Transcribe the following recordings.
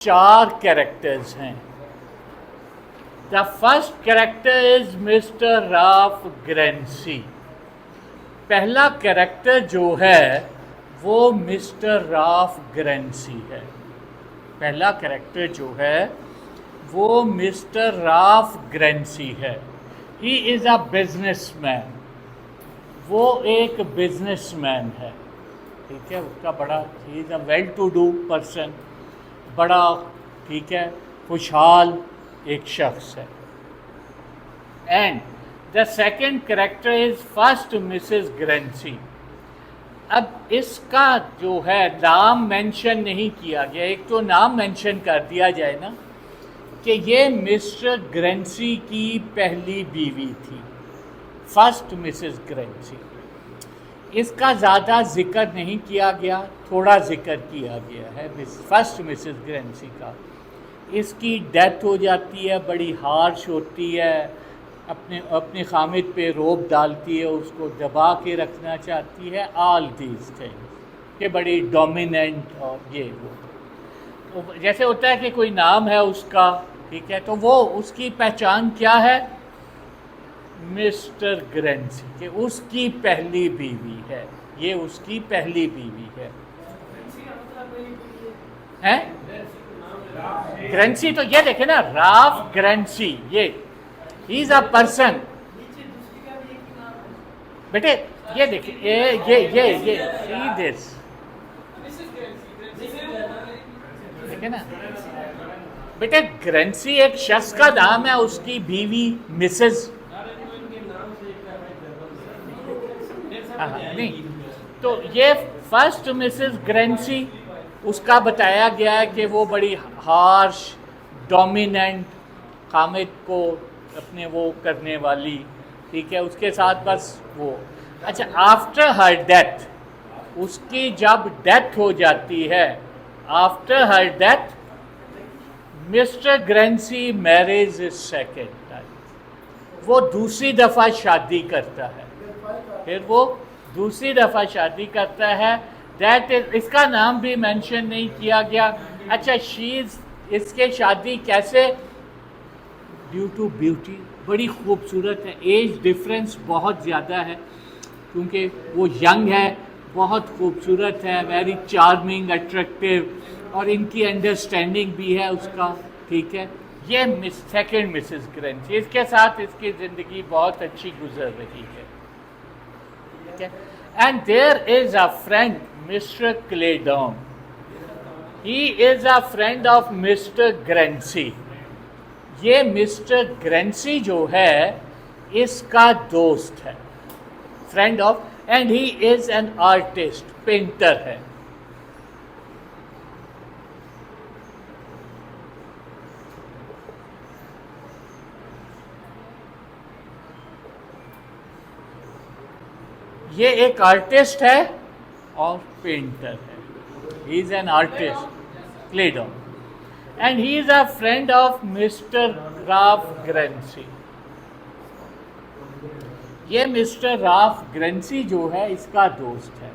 चार कैरेक्टर्स हैं। The first character is Mr Ralph Grancy. पहला कैरेक्टर जो है वो मिस्टर राफ ग्रेंसी है। पहला कैरेक्टर जो है वो मिस्टर राफ ग्रेंसी है। He is a businessman. वो एक बिजनेसमैन है, ठीक है। उसका बड़ा, he is a well to do person, बड़ा, ठीक है, खुशहाल एक शख्स है। And the second character is first Mrs Grancy. अब इसका जो है नाम मेंशन नहीं किया गया। एक तो नाम मेंशन कर दिया जाए ना कि ये मिस्टर ग्रेंसी की पहली बीवी थी, फर्स्ट मिसेस ग्रेंसी। इसका ज़्यादा जिक्र नहीं किया गया, थोड़ा जिक्र किया गया है फर्स्ट मिसेस ग्रेंसी का। इसकी डेथ हो जाती है, बड़ी हार्श होती है, अपने खामिद पे रोब डालती है, उसको दबा के रखना चाहती है। ऑल दीज थिंग्स कि बड़ी डोमिनेंट और ये वो, तो जैसे होता है कि कोई नाम है उसका, ठीक है, तो वो उसकी पहचान क्या है, मिस्टर ग्रेंसी, कि उसकी पहली बीवी है, ये उसकी पहली बीवी है। हैं? ग्रेंसी तो ये देखे ना, राफ ग्रेंसी, ये ही इज अ पर्सन। बेटे ये देखिए, ये सी दिस, देखे ना बेटे, ग्रेंसी एक शख्स का नाम है, उसकी बीवी मिसेस। नहीं, तो ये फर्स्ट मिसेस ग्रेंसी, उसका बताया गया है कि वो बड़ी हार्श, डोमिनेंट, खामिद को अपने वो करने वाली, ठीक है, उसके साथ बस वो। अच्छा, आफ्टर हर डेथ, उसकी जब डेथ हो जाती है, after her death Mr Grancy marriage second time. वो दूसरी दफ़ा शादी करता है, फिर वो दूसरी दफ़ा शादी करता है। दैट इज, इसका नाम भी मेंशन नहीं किया गया। अच्छा, शीज, इसके शादी कैसे, ड्यू टू ब्यूटी, बड़ी खूबसूरत है। एज डिफरेंस बहुत ज़्यादा है क्योंकि वो यंग है, बहुत खूबसूरत है, वेरी चार्मिंग, अट्रैक्टिव, और इनकी अंडरस्टैंडिंग भी है उसका, ठीक है। ये सेकेंड मिसेस ग्रेंसी, इसके साथ इसकी ज़िंदगी बहुत अच्छी गुजर रही है, ठीक है। And there is a friend Mr Claydon. He is a friend of Mr Grancy. ये मिस्टर ग्रेंसी जो है इसका दोस्त है, friend of, and he is an artist, painter है। ये एक आर्टिस्ट है और पेंटर है। He is an artist, Claydon, and he is a friend of Mr Ralph Grancy. ये मिस्टर राफ ग्रेंसी जो है इसका दोस्त है।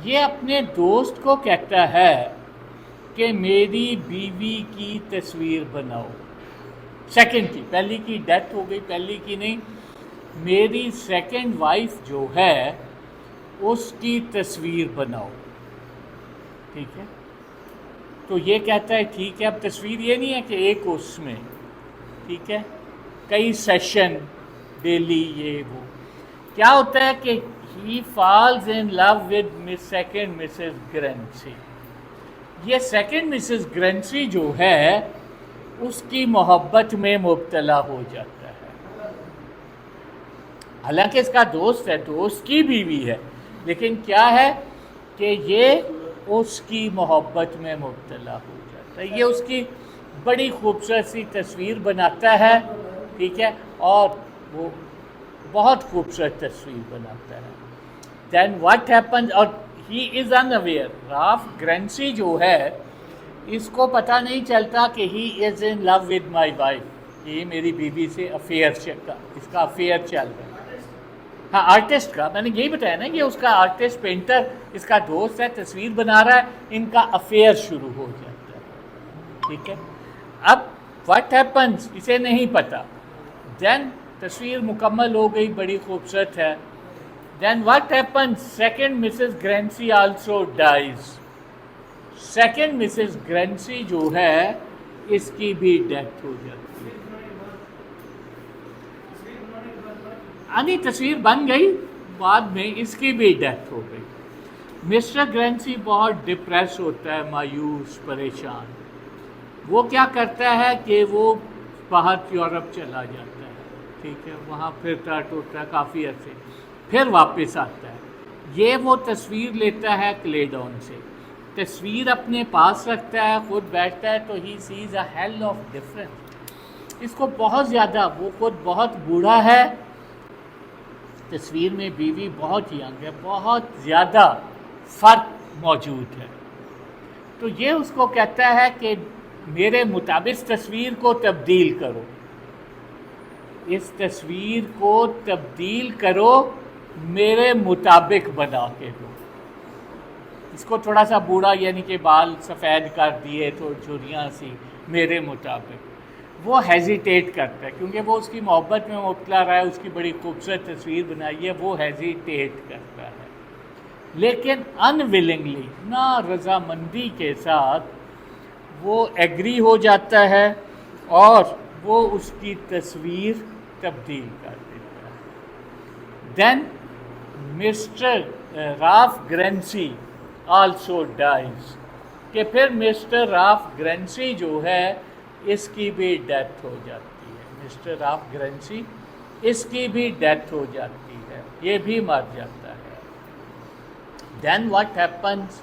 ये अपने दोस्त को कहता है कि मेरी बीवी की तस्वीर बनाओ, सेकंड की, पहली की डेथ हो गई, पहली की नहीं, मेरी सेकंड वाइफ जो है उसकी तस्वीर बनाओ, ठीक है। तो ये कहता है ठीक है। अब तस्वीर ये नहीं है कि एक उसमें, ठीक है, कई सेशन डेली, ये वो। क्या होता है कि he falls in love with second Mrs Grancy. ये सेकेंड मिसेस ग्रेंसी जो है उसकी मोहब्बत में मुब्तला हो जाता है। हालांकि इसका दोस्त है, दोस्त की बीवी है, लेकिन क्या है कि ये उसकी मोहब्बत में मुब्तला हो जाता है। ये उसकी बड़ी खूबसूरत सी तस्वीर बनाता है, ठीक है, और वो बहुत खूबसूरत तस्वीर बनाता है। देन व्हाट हैपन्स, और ही इज़ अनअवेयर, राफ ग्रेंसी जो है इसको पता नहीं चलता कि he is in love with my wife, ये मेरी बीवी से अफेयर, इसका अफेयर चल रहा है। हाँ, आर्टिस्ट का मैंने यही बताया ना कि उसका आर्टिस्ट, पेंटर, इसका दोस्त है, तस्वीर बना रहा है, इनका अफेयर शुरू हो जाता है। ठीक है। अब व्हाट हैपन्स, इसे नहीं पता। देन तस्वीर मुकम्मल हो गई, बड़ी खूबसूरत है। Then what happens, second Mrs Grancy also dies. Second Mrs Grancy जो है इसकी भी डेथ हो जाती है। आनी तस्वीर बन गई, बाद में इसकी भी डेथ हो गई। मिस्टर ग्रेंसी बहुत डिप्रेस होता है, मायूस, परेशान। वो क्या करता है कि वो बाहर यूरोप चला जाता है, ठीक है, वहाँ फिरता टूटता है काफ़ी अर्से, फिर वापस आता है। ये वो तस्वीर लेता है क्लेडॉन से, तस्वीर अपने पास रखता है, खुद बैठता है, तो he sees a hell of difference. इसको बहुत ज़्यादा, वो खुद बहुत बूढ़ा है, तस्वीर में बीवी बहुत यंग है, बहुत ज़्यादा फ़र्क मौजूद है। तो ये उसको कहता है कि मेरे मुताबिक तस्वीर को तब्दील करो, इस तस्वीर को तब्दील करो, मेरे मुताबिक बना के दो। इसको थोड़ा सा बूढ़ा, यानी कि बाल सफ़ेद कर दिए, तो झुर्रियाँ सी, मेरे मुताबिक। वो हेजिटेट करता है, क्योंकि वो उसकी मोहब्बत में मुब्तला रहा है, उसकी बड़ी खूबसूरत तस्वीर बनाई है, वो हेजिटेट करता है। लेकिन अनविलिंगली, ना रज़ामंदी के साथ, वो एग्री हो जाता है और वो उसकी तस्वीर तब्दील कर देता है। Then Mr Ralph Grancy also dies, कि फिर मिस्टर राफ ग्रेंसी जो है इसकी भी डेथ हो जाती है। मिस्टर राफ ग्रेंसी, इसकी भी डेथ हो जाती है, ये भी मर जाता है। देन व्हाट हैपन्स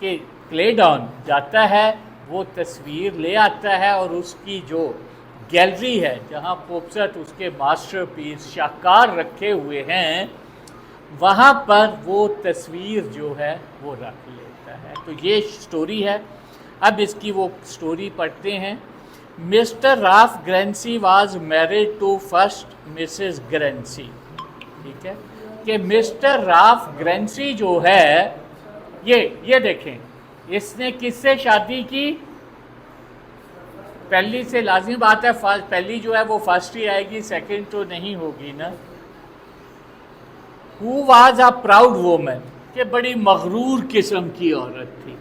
कि क्लेडॉन जाता है, वो तस्वीर ले आता है और उसकी जो गैलरी है, जहाँ खूबसूरत उसके मास्टरपीस शाहकार रखे हुए हैं, वहाँ पर वो तस्वीर जो है वो रख लेता है। तो ये स्टोरी है। अब इसकी वो स्टोरी पढ़ते हैं। Mr Ralph Grancy was married to first Mrs Grancy, ठीक है, कि मिस्टर राफ ग्रेंसी जो है, ये देखें, इसने किससे शादी की? पहली से लाजिम बात है, पहली जो है वो फर्स्ट ही आएगी, सेकंड तो नहीं होगी ना। Who was a proud woman, कि बड़ी मगरूर किस्म की औरत थी,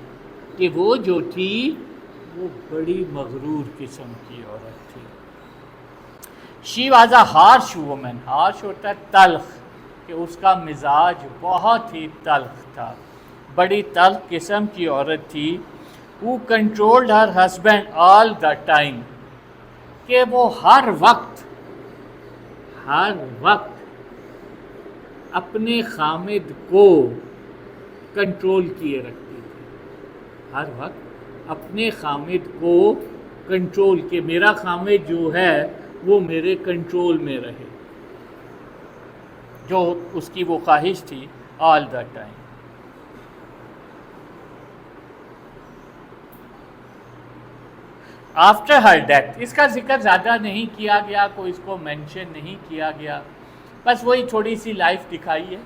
कि वो जो थी वो बड़ी मगरूर किस्म की औरत थी। She was a harsh woman, harsh होता है तल्ख, कि उसका मिजाज बहुत ही तल्ख था, बड़ी तल्ख किस्म की औरत थी। Who controlled her husband all the time, कि वो हर वक्त अपने खामिद को कंट्रोल किए रखती थी, हर वक्त अपने खामिद को कंट्रोल, के मेरा खामिद जो है वो मेरे कंट्रोल में रहे, जो उसकी वो ख्वाहिश थी all the time. After her death, इसका जिक्र ज़्यादा नहीं किया गया, कोई इसको मेंशन नहीं किया गया, बस वही थोड़ी सी लाइफ दिखाई है।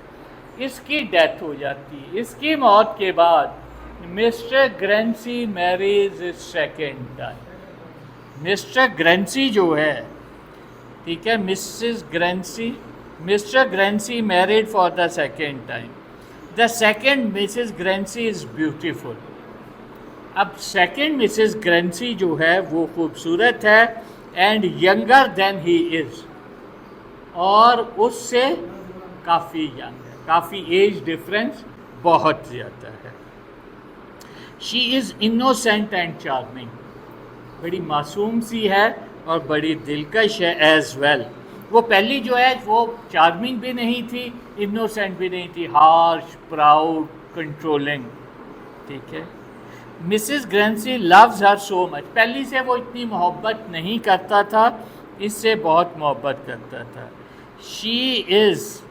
इसकी डेथ हो जाती है। इसकी मौत के बाद Mr Grancy marriage second time. Mr Grancy जो है, ठीक है, Mr Grancy married for the second time. The second Mrs Grancy is beautiful. अब सेकेंड मिसेस ग्रेंसी जो है वो खूबसूरत है, and younger than he is, और उससे काफ़ी यंग है, काफ़ी एज डिफरेंस बहुत ज़्यादा है। She is innocent and charming, बड़ी मासूम सी है और बड़ी दिलकश है एज वेल। वो पहली जो है वो चार्मिंग भी नहीं थी, इनोसेंट भी नहीं थी, हार्श, प्राउड, कंट्रोलिंग, ठीक है। Mrs Grancy loves her so much, पहली से वो इतनी मोहब्बत नहीं करता था, इससे बहुत मोहब्बत करता था। शी इज़,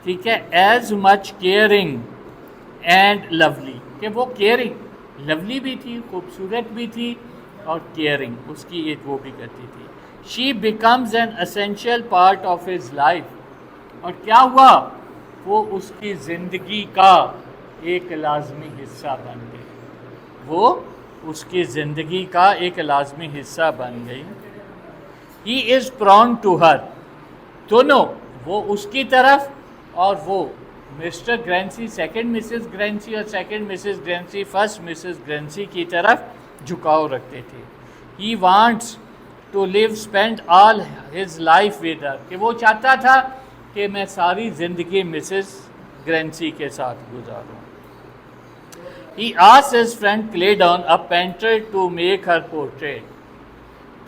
ठीक है, as much caring and lovely, कि वो केयरिंग, लवली भी थी, खूबसूरत भी थी, और केयरिंग उसकी एक वो भी करती थी। She becomes an essential part of his life, और क्या हुआ, वो उसकी ज़िंदगी का एक लाजमी हिस्सा बन गई, वो उसकी ज़िंदगी का एक लाजमी हिस्सा बन गई। He is prone to her, दोनों, वो उसकी तरफ और वो Mr Grency, second Mrs Grency और second Mrs Grency first Mrs Grency की तरफ झुकाव रखते थे। He wants to live spend all his life with her, कि वो चाहता था कि मैं सारी ज़िंदगी मिसेस ग्रेंसी के साथ गुजारूं। He asked his friend Claydon, a painter, to make her portrait.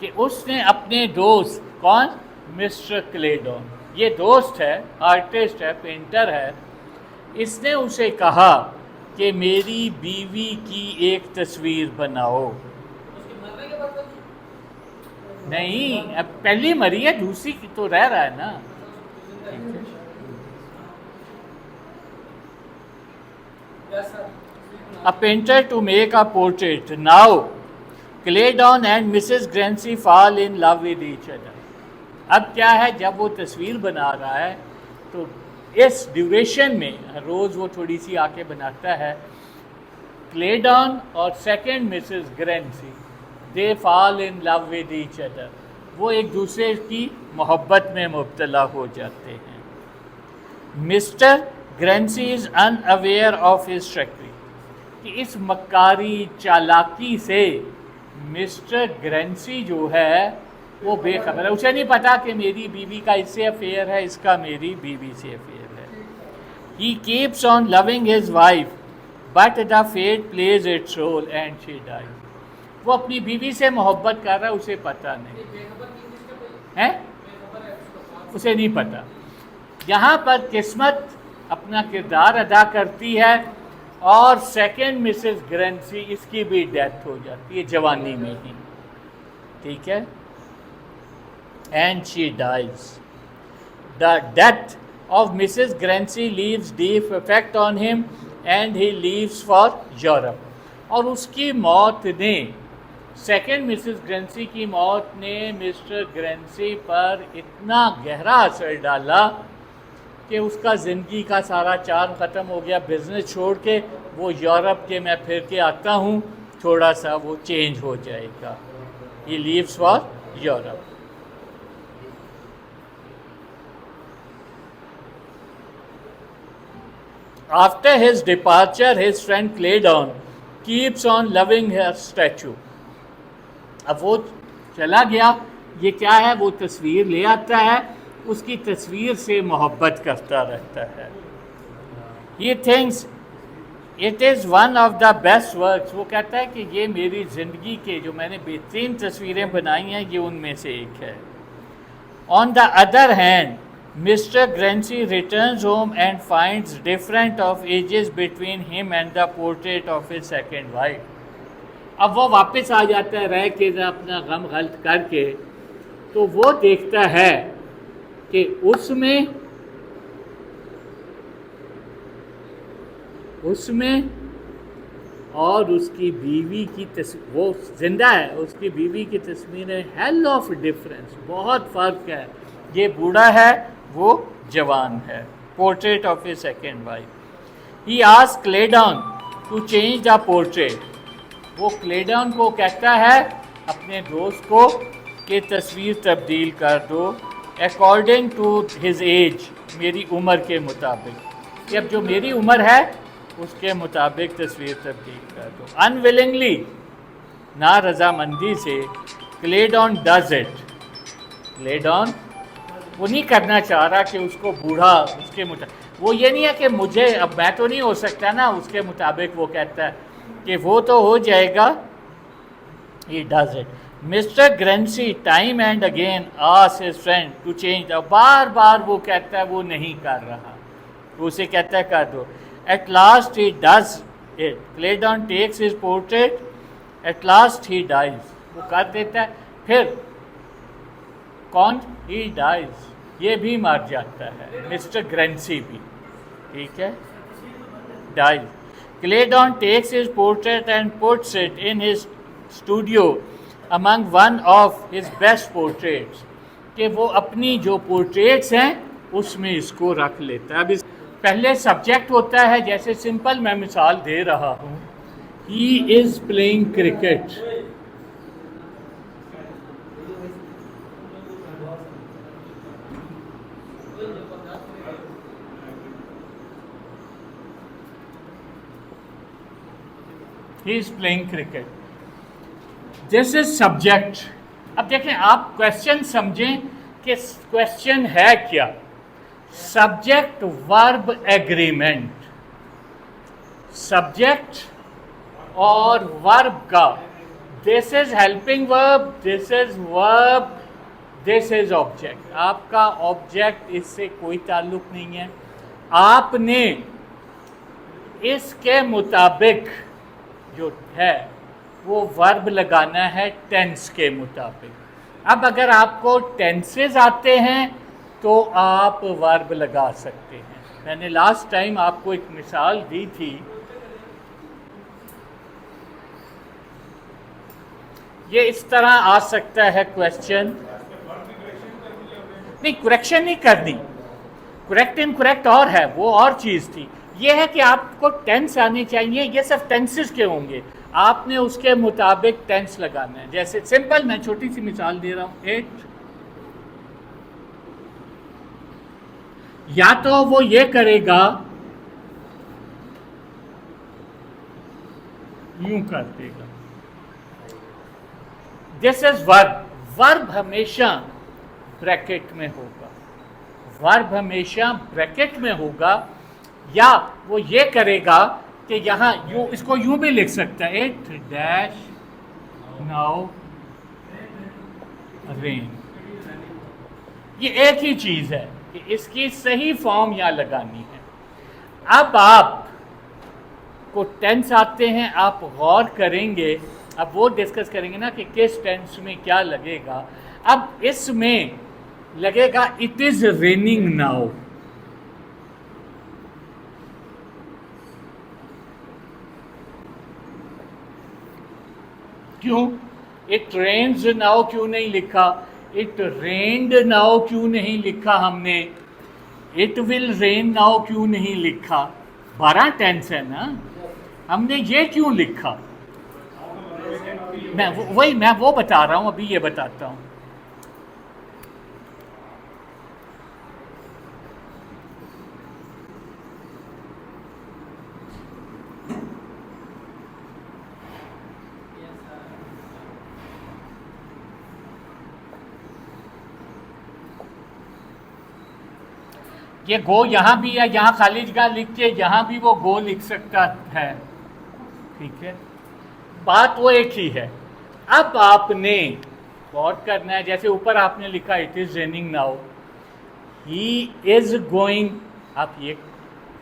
कि उसने अपने दोस्त, कौन, मिस्टर क्लेडॉन, ये दोस्त है, आर्टिस्ट है, पेंटर है, इसने उसे कहा कि मेरी बीवी की एक तस्वीर बनाओ। नहीं, अब पहली मरी है, दूसरी तो रह रहा है ना। ठीक है, a painter to make a portrait. Now, Claydon and Mrs. Grancy fall in love with each other. अब क्या है, जब वो तस्वीर बना रहा है तो इस ड्यूरेशन में रोज़ वो थोड़ी सी आके बनाता है। क्लेडॉन और second Mrs Grancy, they fall in love with each other, वो एक दूसरे की मोहब्बत में मुब्तला हो जाते हैं। Mr Grancy is unaware of his treachery, कि इस मक्कारी चालाकी से मिस्टर ग्रेंसी जो है वो बेखबर है, उसे नहीं पता कि मेरी बीवी का इससे अफेयर है, इसका मेरी बीवी से अफेयर है। He keeps on loving his wife but the fate plays its role and she dies, वो अपनी बीवी से मोहब्बत कर रहा है, उसे पता नहीं है, उसे नहीं पता। यहाँ पर किस्मत अपना किरदार अदा करती है और सेकंड मिसेस ग्रेंसी, इसकी भी डेथ हो जाती है जवानी में ही, ठीक है, and she dies. The death of Mrs Grancy leaves deep effect on him and he leaves for Europe, और उसकी मौत ने, सेकंड मिसेस ग्रेंसी की मौत ने मिस्टर ग्रेंसी पर इतना गहरा असर डाला कि उसका ज़िंदगी का सारा चार्म ख़त्म हो गया। बिज़नेस छोड़ के वो यूरोप के मैं फिर के आता हूँ, थोड़ा सा वो चेंज हो जाएगा। He leaves for Europe. After his departure his friend Claydon keeps on loving her statue. अब वो चला गया, ये क्या है, वो तस्वीर ले आता है, उसकी तस्वीर से मोहब्बत करता रहता है। He thinks it is one of the best works, वो कहता है कि ये मेरी ज़िंदगी के जो मैंने बेहतरीन तस्वीरें बनाई हैं, ये उनमें से एक है। On the other hand, Mr. Grancy returns home and finds difference of ages between him and the portrait of his second wife. अब वो वापस आ जाता है रह के अपना गम गल्त करके, तो वो देखता है कि उसमें और उसकी बीवी की तस्वीर, वो जिंदा है, उसकी बीवी की तस्वीरें हेल ऑफ डिफरेंस, बहुत फ़र्क है, ये बूढ़ा है, वो जवान है। Portrait of a second wife. He asked Claydon to change the portrait, वो क्लेडॉन को कहता है, अपने दोस्त को, कि तस्वीर तब्दील कर दो अकॉर्डिंग टू हिज एज, मेरी उम्र के मुताबिक, कि अब जो मेरी उम्र है उसके मुताबिक तस्वीर तब्दील कर दो। अनविलिंगली, ना रजामंदी से, क्लेडॉन डज इट। क्लेडॉन वो नहीं करना चाह रहा कि उसको बूढ़ा उसके मुताबिक, वो ये नहीं है कि मुझे अब मैं तो नहीं हो सकता ना उसके मुताबिक, वो कहता है कि वो तो हो जाएगा। He does it. Mr Grancy time and again asks his friend to change, बार बार वो कहता है वो नहीं कर रहा, तो उसे कहता है कर दो। At last he does it. Claydon takes his portrait, at last he dies, वो कर देता है। फिर कौन? ही डाइज, ये भी मर जाता है, मिस्टर ग्रेंसी भी, ठीक है, dies. Claydon takes his portrait and puts it in his studio among one of his best portraits, कि वो अपनी जो पोर्ट्रेट्स हैं उसमें इसको रख लेता है। अब इस पहले सब्जेक्ट होता है, जैसे सिंपल मैं मिसाल दे रहा हूँ he is playing cricket. He is playing cricket. This is subject. अब देखें, आप क्वेश्चन समझें कि क्वेश्चन है क्या। सब्जेक्ट वर्ब एग्रीमेंट, सब्जेक्ट और वर्ब का, this is helping verb, this is verb, this is object. आपका ऑब्जेक्ट इससे कोई ताल्लुक नहीं है। आपने इसके मुताबिक जो है वो वर्ब लगाना है टेंस के मुताबिक। अब अगर आपको टेंसेस आते हैं तो आप वर्ब लगा सकते हैं। मैंने लास्ट टाइम आपको एक मिसाल दी थी। ये इस तरह आ सकता है क्वेश्चन। नहीं, करेक्शन नहीं करनी, करेक्ट इनकरेक्ट और है, वो और चीज़ थी। ये है कि आपको टेंस आने चाहिए, ये सिर्फ टेंसेस के होंगे, आपने उसके मुताबिक टेंस लगाना है। जैसे सिंपल, मैं छोटी सी मिसाल दे रहा हूं। 8, या तो वो ये करेगा, यूं कर देगा। This is verb. वर्ब हमेशा ब्रैकेट में होगा, वर्ब हमेशा ब्रैकेट में होगा। या वो ये करेगा कि यहाँ यूं, इसको यूं भी लिख सकता है, 8 डैश नाउ रेन। ये एक ही चीज है कि इसकी सही फॉर्म यहाँ लगानी है। अब आप को टेंस आते हैं, आप गौर करेंगे। अब वो डिस्कस करेंगे ना कि किस टेंस में क्या लगेगा। अब इसमें लगेगा इट इज रेनिंग नाउ। क्यों? इट रेन्स नाउ क्यों नहीं लिखा? इट रेन्ड नाउ क्यों नहीं लिखा हमने? इट विल रेन नाउ क्यों नहीं लिखा? 12 टेंस है ना, हमने ये क्यों लिखा? मैं वो बता रहा हूं, अभी ये बताता हूं। ये गो यहाँ भी है, यहाँ खाली जगह लिख के यहाँ भी वो गो लिख सकता है। ठीक है, बात वो एक ही है। अब आपने गौर करना है, जैसे ऊपर आपने लिखा it is raining now, he is going. आप ये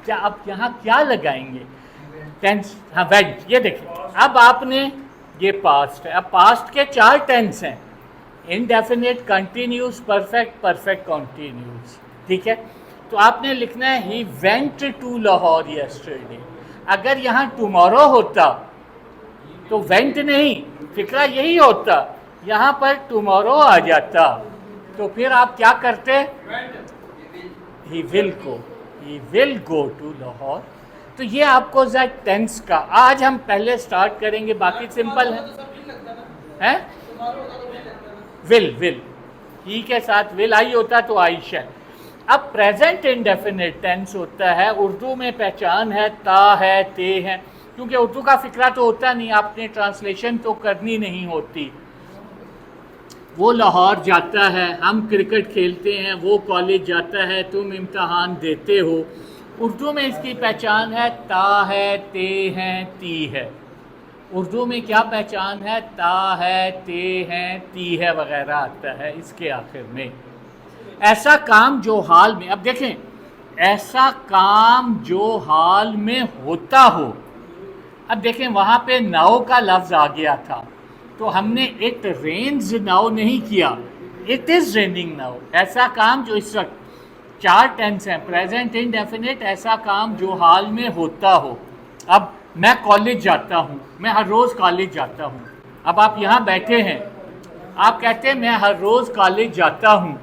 क्या, आप यहाँ क्या लगाएंगे? टेंस, हाँ वेंट। ये देखिए, अब आपने ये पास्ट है। अब पास्ट के 4 टेंस हैं, indefinite, continuous, perfect, perfect continuous. ठीक है, तो आपने लिखना है he went to Lahore yesterday. अगर यहाँ टुमारो होता तो वेंट नहीं, फिक्रा यही होता, यहाँ पर टुमारो आ जाता तो फिर आप क्या करते? He will go, he will go to Lahore. तो ये आपको टेंस का आज हम पहले स्टार्ट करेंगे, बाकी सिंपल है। विल ही के साथ विल आई होता तो आयशा। अब प्रेजेंट इंडेफिनिट टेंस होता है, उर्दू में पहचान है ता है, ते है, क्योंकि उर्दू का फिक्रा तो होता नहीं, आपने ट्रांसलेशन तो करनी नहीं होती। वो लाहौर जाता है, हम क्रिकेट खेलते हैं, वो कॉलेज जाता है, तुम इम्तहान देते हो। उर्दू में इसकी पहचान है ता है, ते हैं, ती है। उर्दू में क्या पहचान है? ता है, ते हैं, ती है वगैरह आता है इसके आखिर में। ऐसा काम जो हाल में, अब देखें, ऐसा काम जो हाल में होता हो। अब देखें, वहाँ पे नाउ का लफ्ज़ आ गया था तो हमने इट रेन्स नाउ नहीं किया, इट इज़ रेनिंग नाउ। ऐसा काम जो इस वक्त, 4 टेंस हैं, प्रेजेंट इंडेफिनिट, ऐसा काम जो हाल में होता हो। अब मैं कॉलेज जाता हूँ, मैं हर रोज़ कॉलेज जाता हूँ। अब आप यहाँ बैठे हैं, आप कहते हैं मैं हर रोज़ कॉलेज जाता हूँ,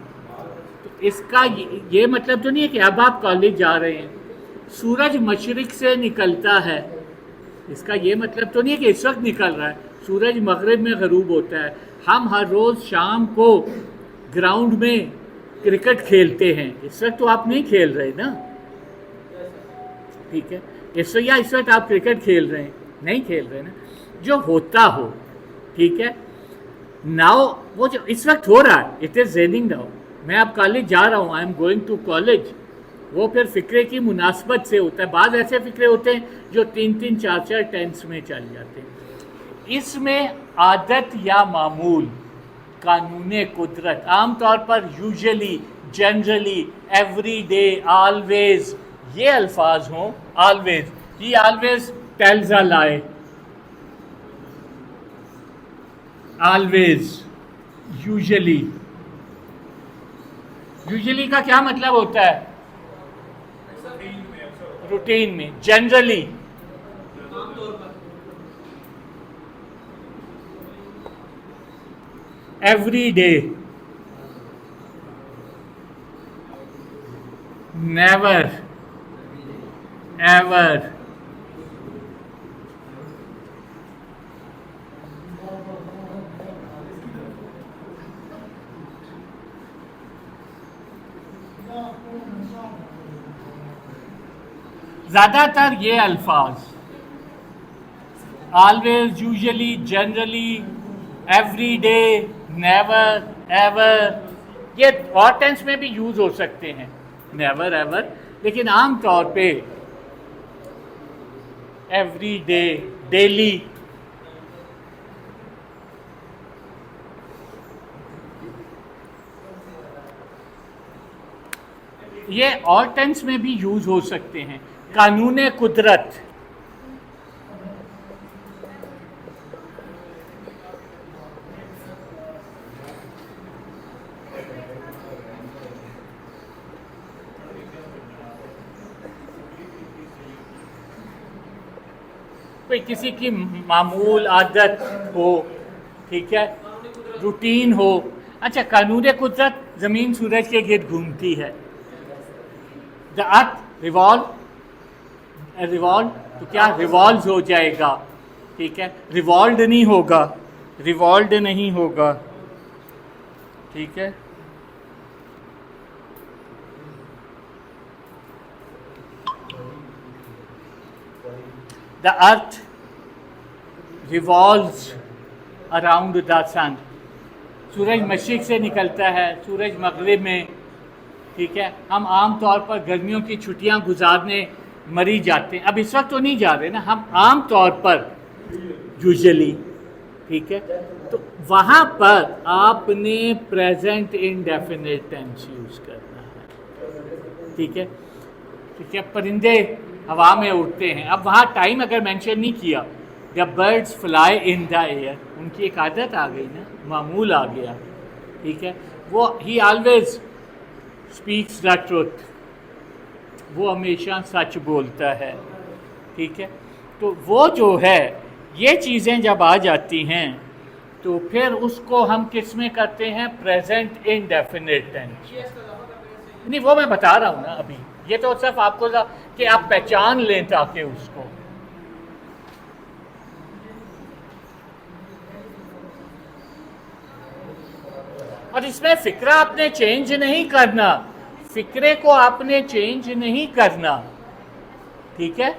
तो इसका ये मतलब तो नहीं है कि अब आप कॉलेज जा रहे हैं। सूरज मशरिक से निकलता है, इसका ये मतलब तो नहीं है कि इस वक्त निकल रहा है, सूरज मगरिब में गरूब होता है। हम हर रोज़ शाम को ग्राउंड में क्रिकेट खेलते हैं, इस वक्त तो आप नहीं खेल रहे ना, ठीक है, इस वक्त आप क्रिकेट खेल रहे हैं, नहीं खेल रहे ना, जो होता हो, ठीक है। नाउ वो जो इस वक्त हो रहा है, इट इज़ रेनिंग नाउ, मैं अब कॉलेज जा रहा हूँ, I am going to college, वो फिर फ़िक्रे की मुनासबत से होता है। बाद ऐसे फ़िक्रे होते हैं जो 3-3, 4-4 टेंस में चल जाते हैं। इसमें आदत या मामूल, कानून कुदरत, आमतौर पर usually, generally, every day, always, ये अल्फाज हों, ऑलवेज, ही ऑलवेज टेल्स अ लाई, ऑलवेज, यूजुअली, यूजुअली का क्या मतलब होता है? रूटीन में, generally, every day, never, ever, ज़्यादातर ये अल्फाज, always, usually, generally, every day, never, ever, ये और टेंस में भी यूज़ हो सकते हैं, नेवर, एवर, लेकिन आम तौर पे एवरी डे, डेली, ये और टेंस में भी यूज़ हो सकते हैं। कानून कुदरत, कोई किसी की मामूल आदत हो, ठीक है, रूटीन हो। अच्छा, कानून कुदरत, ज़मीन सूरज के गिर्द घूमती है, द अर्थ रिवॉल्व, रिवॉल्व, तो क्या रिवॉल्व हो जाएगा, ठीक है, रिवॉल्व नहीं होगा, रिवॉल्व नहीं होगा, ठीक है। The earth revolves around the sun, सूरज मशरिक से निकलता है, सूरज मगरिब में, ठीक है। हम आम तौर पर गर्मियों की छुट्टियां गुजारने मरी जाते हैं, अब इस वक्त तो नहीं जा रहे ना, हम आम तौर पर यूजुअली, ठीक है, तो वहाँ पर आपने प्रेजेंट इंडेफिनिट टेंस यूज़ करना है, ठीक है, ठीक है। परिंदे हवा में उड़ते हैं, अब वहाँ टाइम अगर मेंशन नहीं किया, the birds fly in the air, उनकी एक आदत आ गई ना, मामूल आ गया, ठीक है, वो ही ऑलवेज स्पीक्स द ट्रुथ, वो हमेशा सच बोलता है, ठीक है। तो वो जो है, ये चीज़ें जब आ जाती हैं तो फिर उसको हम किस में करते हैं? Present indefinite tense. नहीं, वो मैं बता रहा हूँ ना अभी, ये तो सिर्फ आपको कि आप पहचान लें ताकि उसको, और इसमें फिक्रा आपने चेंज नहीं करना, फिक्रे को आपने चेंज नहीं करना, ठीक है।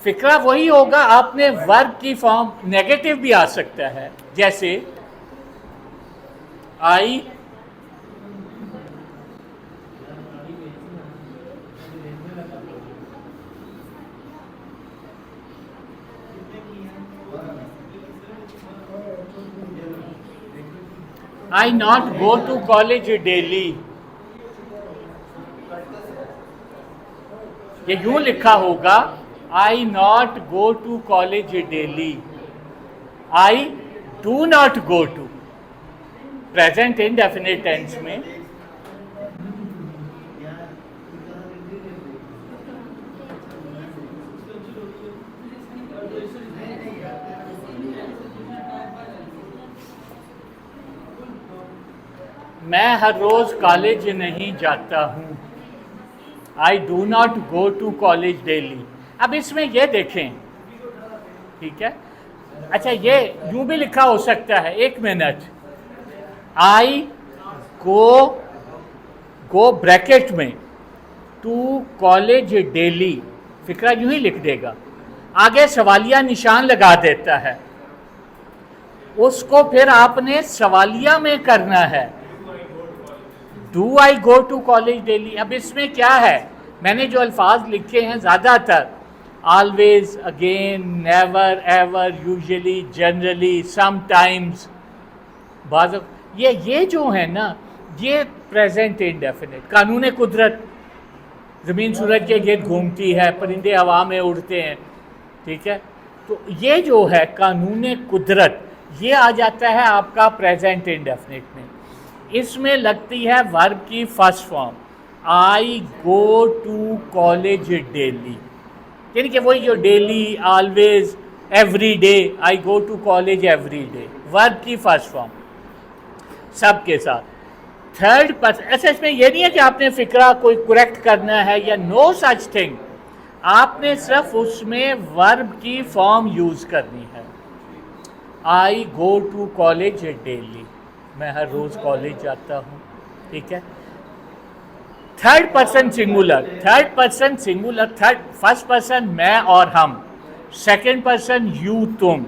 फिक्रा वही होगा, आपने वर्ब की फॉर्म, नेगेटिव भी आ सकता है, जैसे I not go to college daily, ये यूं लिखा होगा, I not go to college daily, I do not go to, present indefinite tense में। मैं हर रोज कॉलेज नहीं जाता हूँ, I do not go to college daily. अब इसमें यह देखें, ठीक है। अच्छा, ये यूं भी लिखा हो सकता है, एक मिनट, आई गो ब्रैकेट में टू कॉलेज डेली, फिक्रा यूं ही लिख देगा, आगे सवालिया निशान लगा देता है, उसको फिर आपने सवालिया में करना है, do I go to college daily. अब इसमें क्या है, मैंने जो अल्फाज लिखे हैं ज़्यादातर always, again, never, ever, usually, generally, sometimes, बाज़, ये जो है ना, ये प्रेजेंट इंडेफिनिट। कानून कुदरत, ज़मीन सूरज के गिर्द घूमती है, परिंदे हवा में उड़ते हैं, ठीक है। तो ये जो है कानून कुदरत, ये आ जाता है आपका प्रेजेंट इंडेफिनिट में। इसमें लगती है वर्ब की first form, I go to college daily, यानी कि वही जो daily, always, every day, I go to college every day, verb की फर्स्ट फॉर्म सब के साथ। थर्ड पर्सन, ऐसा इसमें यह नहीं है कि आपने फिक्रा कोई करेक्ट करना है या नो सच थिंग, आपने सिर्फ उसमें वर्ब की फॉर्म यूज करनी है। आई गो टू कॉलेज डेली, मैं हर रोज कॉलेज जाता हूँ, ठीक है। Third person singular, third person singular, third, first person मैं और हम, सेकंड पर्सन यू तुम,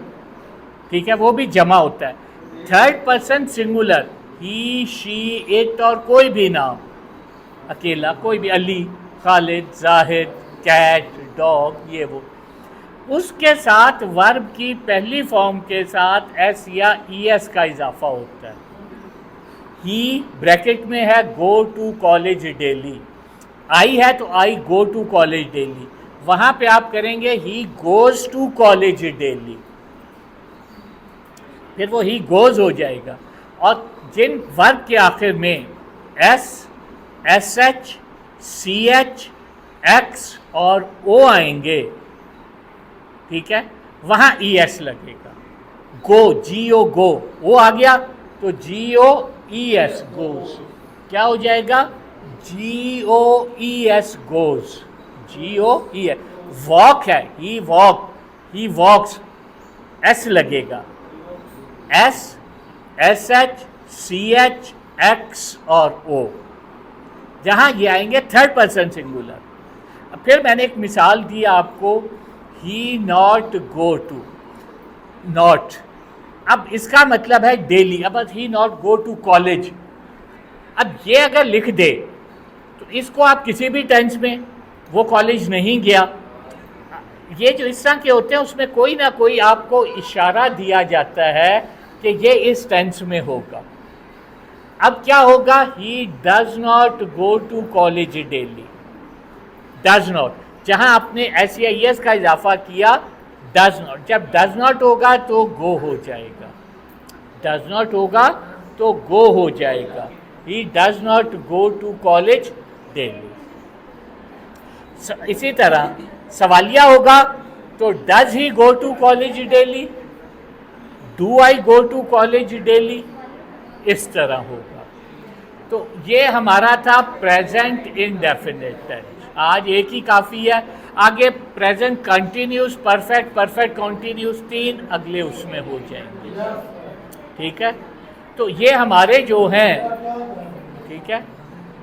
ठीक है, वो भी जमा होता है। Third person singular, he, she, it और कोई भी नाम, अकेला कोई भी, अली, खालिद, जाहिद, कैट, डॉग, ये वो, उसके साथ वर्ब की पहली फॉर्म के साथ एस या ई एस का इजाफा होता है। ही ब्रैकेट में है go to college daily, I है तो I go to college daily, वहाँ पे आप करेंगे he goes to college daily, फिर वो ही गोज हो जाएगा। और जिन वर्ब के आखिर में S, S H, C H, X और ओ आएंगे, ठीक है, वहाँ ई एस लगेगा। गो, जी ओ गो, वो आ गया तो जी ओ ई एस गोज, क्या हो जाएगा, G O E S goes, G O E S. Walk है, he walk, he walks, S लगेगा, S, S H, C H, X और ओ, जहाँ ये आएंगे थर्ड पर्सन सिंगुलर। फिर मैंने एक मिसाल दी आपको, ही नॉट गो टू, नॉट, अब इसका मतलब है डेली। अब ही नॉट गो टू कॉलेज, अब ये अगर लिख दे तो इसको आप किसी भी टेंस में, वो कॉलेज नहीं गया, ये जो इस तरह के होते हैं उसमें कोई ना कोई आपको इशारा दिया जाता है कि ये इस टेंस में होगा। अब क्या होगा, he does not go to college daily, does not, जहां आपने एस या एस का इजाफा किया, डज नॉट, जब डज नॉट होगा तो गो हो जाएगा, डज नॉट होगा तो गो हो जाएगा, he does not go to college daily. इसी तरह सवालिया होगा तो does he go to college daily, do I go to college daily, इस तरह होगा। तो ये हमारा था प्रेजेंट इंडेफिनिट टेंस। आज एक ही काफ़ी है, आगे present continuous, perfect, perfect continuous, 3 अगले उसमें हो जाएंगे, ठीक है। तो ये हमारे जो हैं, ठीक है,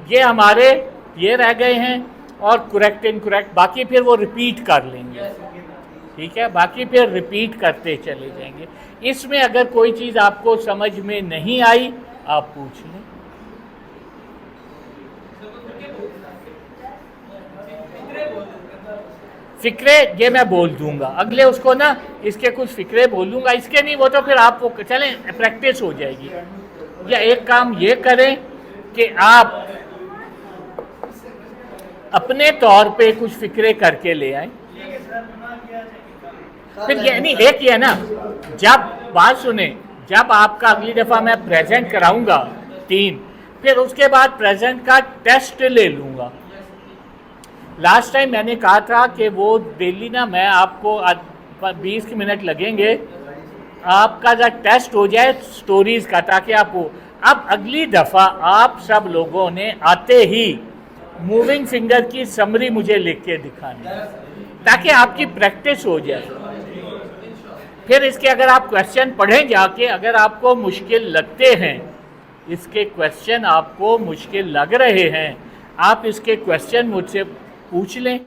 ये हमारे ये रह गए हैं, और करेक्ट इनकरेक्ट बाकी फिर वो रिपीट कर लेंगे, ठीक है, बाकी फिर रिपीट करते चले जाएंगे। इसमें अगर कोई चीज़ आपको समझ में नहीं आई आप पूछ लें। फिक्रे ये मैं बोल दूंगा अगले उसको ना, इसके कुछ फिक्रे बोलूंगा, इसके नहीं, वो तो फिर आप वो चलें प्रैक्टिस हो जाएगी। या एक काम ये करें कि आप अपने तौर पे कुछ फिक्रे करके ले आए। फिर ये नहीं, एक ये ना, जब बात सुने, जब आपका अगली दफ़ा मैं प्रेजेंट कराऊंगा 3, फिर उसके बाद प्रेजेंट का टेस्ट ले लूँगा। लास्ट टाइम मैंने कहा था कि वो डेली ना, मैं आपको 20 मिनट लगेंगे, आपका जब टेस्ट हो जाए स्टोरीज़ का, ताकि आप वो, अब अगली दफ़ा आप सब लोगों ने आते ही मूविंग फिंगर की समरी मुझे लिख के दिखानी, ताकि आपकी प्रैक्टिस हो जाए। फिर इसके अगर आप क्वेश्चन पढ़ें जाके, अगर आपको मुश्किल लगते हैं, इसके क्वेश्चन आपको मुश्किल लग रहे हैं, आप इसके क्वेश्चन मुझसे पूछ लें।